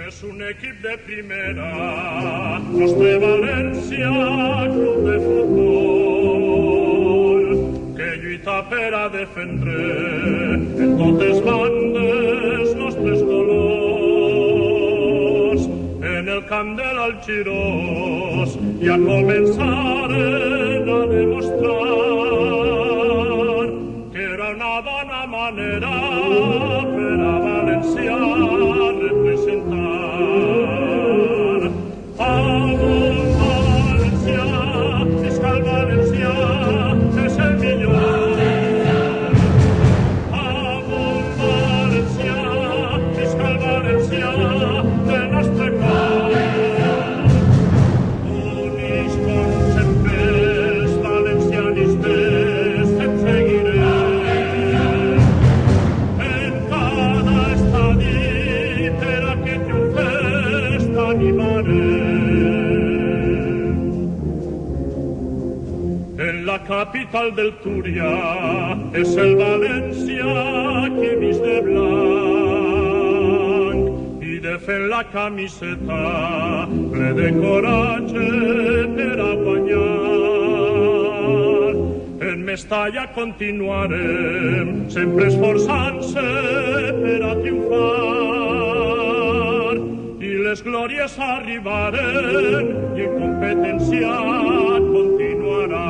és un equip de primera, nostre València, club de futbol, que lluita per a defendre en totes bandes nostres colors. En el camp de l'Algirós ja començaren a demostrar que era una bona manera per a València representar. Vamos, València, visca el València, és el millor. Vamos, València, visca el València, del nostre cor. Units com sempre els valencianistes et seguirem. En cada estadi per a que triomfes t'animarem. En la capital del Túria és el València que vist de blanc i defèn la camiseta ple de coratge per a guanyar. En Mestalla continuarem sempre esforçant-se per a triomfar i les glòries arribaren i en competència continuarà.